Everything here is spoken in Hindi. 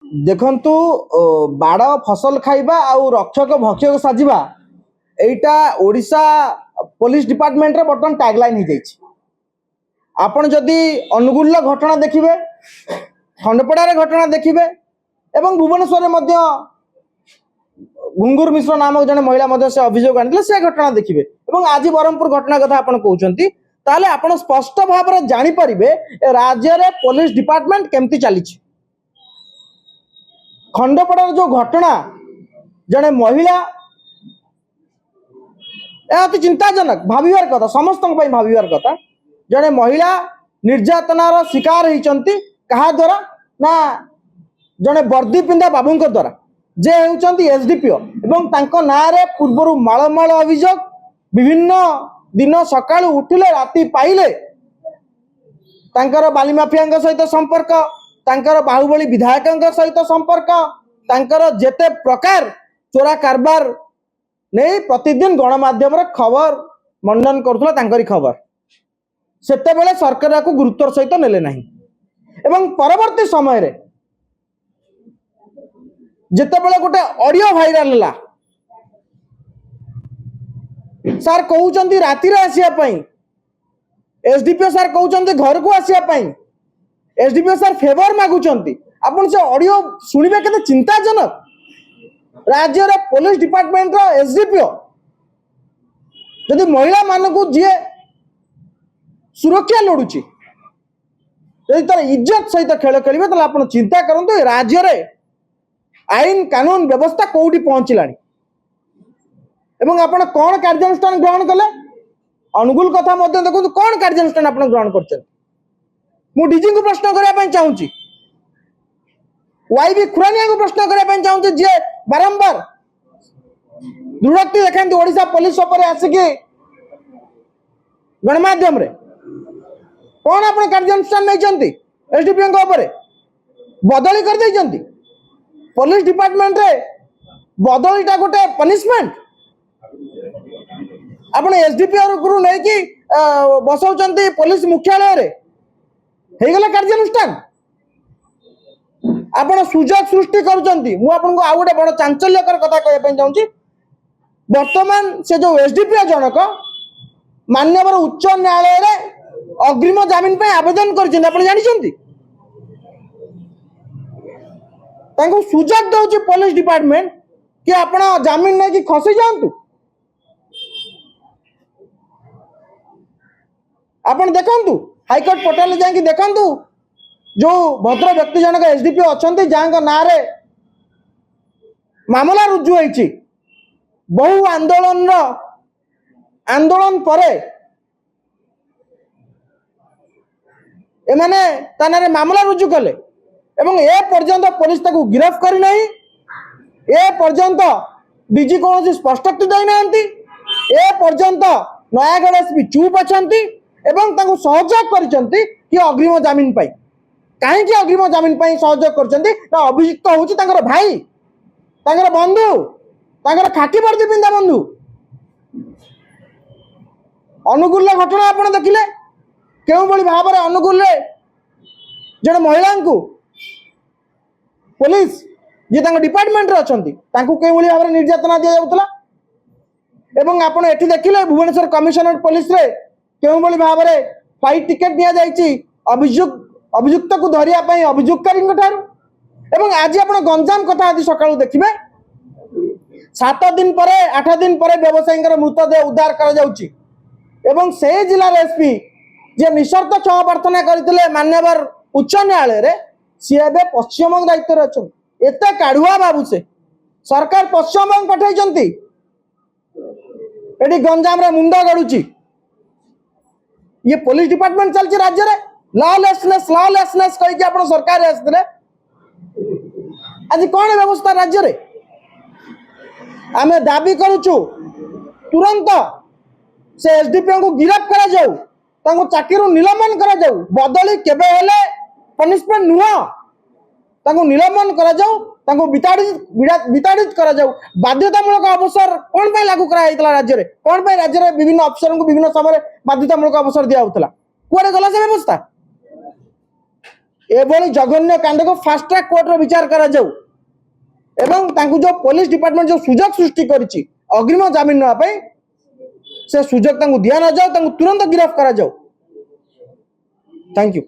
देखंतु बाड़ फसल खाइबा आउ रक्षक भक्षक साजिबा एटा ओडिशा पुलिस डिपार्टमेंट रे बर्तमान टैगलाइन हो जाइछि। आपण जदि अनुगुल घटना देखिबे, खंडपड़ार घटना देखिबे एवं भुवनेश्वर में घुंगुर मिश्र नामक जने महिला से अभियोग आनिले से घटना देखिबे एवं आज ब्रह्मपुर घटना कथा आपण कहउचंती ताले आपण स्पष्ट भाव में जानि परिबे राज्य रे पुलिस डिपार्टमेंट केमती चलीछि। खंडपड़ार जो घटना जने महिला अति चिंताजनक भाविवार कथा, समस्त भाविवार कथा। जने महिला निर्यातनार शिकार होइचंती कहा द्वारा ना जने वर्दी पिंधा बाबूंक द्वारा जे होउचंती एसडीपीओ एवं तांको नारे पूर्वरु माळमाळ अभियोग विभिन्न दिन सकाळु उठिले राति पाइले तांकर बाली माफियांक सहित संपर्क, तांकर बाहुबली विधायकंक सहित संपर्क, तांकर जेते प्रकार चोरा कारबार नहीं प्रतिदिन गणमाध्यम खबर मंडन करुला तांकरी खबर सेते बेले सरकार को गुरुत्वर सहित नेले नहीं। एवं परवर्ती समय रे जेते बेले गोटे ऑडियो वायरल हला सर कहउचंती राति रे आसिया पई, एसडीपीओ सर कहउचंती घर को आसिया पई, एसडीपीओ सर फेवर मागुचंती। आपण से ऑडियो सुनिबे केते चिंताजनक। राज्य रे पुलिस डिपार्टमेंट रो एसडीपीओ जदि महिला मानकु जे सुरक्षा लड़ुची यदि तार इज्जत सहित खेल खेलिबे तले आपण चिंता करंतु राज्य रे आईन कानून व्यवस्था कोउठी पहुंचलानी एवं आपण कोन कार्यानुष्ठान ग्रहण कले अनुकूल कथा मध्य देखु कोन कार्यानुष्ठान आपण ग्रहण करछन। मु डीजी को प्रश्न करिया पई चाहूची, वाईबी खुरानिया को प्रश्न करिया पई चाहूची जे बारंबार दुर्नीति देखते ओडिशा पुलिस पर आसिकी गणमाध्यम रे कौन आप कार्यानुष्ठान नहीं एसडीपीओ बदली कर देइचंती। पुलिस डिपार्टमेंट रे बदलीटा गोटे पनिशमेंट आपण एसडीपीओ गुरु नहीं कि बसौचंती पुलिस मुख्यालय रे हे गला कार्यानुष्ठान आपण सुजोग सृष्टि करूचंती। मु आपन को आ गोटे बड़ चांचल्यकर कथा कहय पई चाहूची। वर्तमान से जो एसडीपीओ जनक मान्यवर उच्च न्यायालय रे अग्रिम जमीन पे आवेदन करछन, आपण जानि छंती तांको सुजोग दउची पुलिस डिपार्टमेंट कि आपण जमीन नै कि खसी जांतु। आपण देखंतु हाईकोर्ट पोर्टल जाय कि देखंतु जो भद्र व्यक्ति जनक एसडीपीओ अछंती जांको नारे मामला रुजु होईची। बहु आंदोलन परे एमाने तानारे मामला रुजु कले एवं ए पर्यंत पुलिस ताकू गिरफ्त करी नहीं। ए पर्यंत डीजी कौन स्पष्टोक्ति दे नांती। ए पर्यंत नयागढ़ एसपी चुप अछंती एवं ताकू सहयोग करिसंती कि अग्रिम जमीन पाई। काहे कि अग्रिम जमीन पाई सहयोग करचंती ना अभियुक्त होची तांकर भाई, तांकर बंधु, तांकर खाकी वर्दी पिंदा बंधु। अनुकूल घटना आपण देखिले केउ बळी भाव रे अनुकूल रे जण महिला को पुलिस जे तांग डिपार्टमेंट रे अछंती तांको केउ बळी भाव रे निर्यातना दिया जाउतला। एवं आपण एठी देखिले भुवनेश्वर कमिशनरेट पुलिस रे केउ बळी भाव रे फाइट टिकट दिया जाईची अभियुक्त को धरिया पई अभियुक्तकारी ठारू। एवं आज आपण गंजाम कथा आज सकाळू देखिबे 7 दिन पर 8 दिन पर व्यवसायी मृतदेह उद्धार कर जाउची एवं से जिला एसपी जे निशर्त क्षमा प्रार्थना करथिले मान्यवर उच्च न्यायालय रे सी एबे पश्चिम बंग दायित्व रे अछन। एते काढुआ बाबू से सरकार पश्चिम बंग पठाइचंती एडी गंजाम रे मुंडा गडुची। ये पुलिस डिपार्टमेंट चलची राज्य रे लॉलेसनेस कहि कि आपण सरकार आस्थिले आज कोन व्यवस्था राज्य रे आमे दाबी करूछु तुरंत से एसडीपीओ को गिरफ्त करा जाऊ, तांको चाकरी निलंबन करा जाऊ। बदली केबे हेले पनिशमेंट नुह, तांको निलंबन करा जाऊ, तांको विताड़ित करा जाऊ। बाध्यतामूलक अवसर कोन पे लागू करा हैतला राज्य रे, कोन पे राज्य रे विभिन्न अफसर को विभिन्न समय बाध्यतामूलक अवसर दिया होतला, कुआरे गला से व्यवस्था एभली जघन्य कांड को फास्ट ट्रैक कोर्ट विचार करा जाऊ एवं तांकु जो पुलिस डिपार्टमेंट जो सुजोग सृष्टि करिछि अग्रिम जमीन नवा पई से सुजोग तांकु दिया न जाऊ तांकु तुरंत गिरफ्त करा जाऊ। Thank you.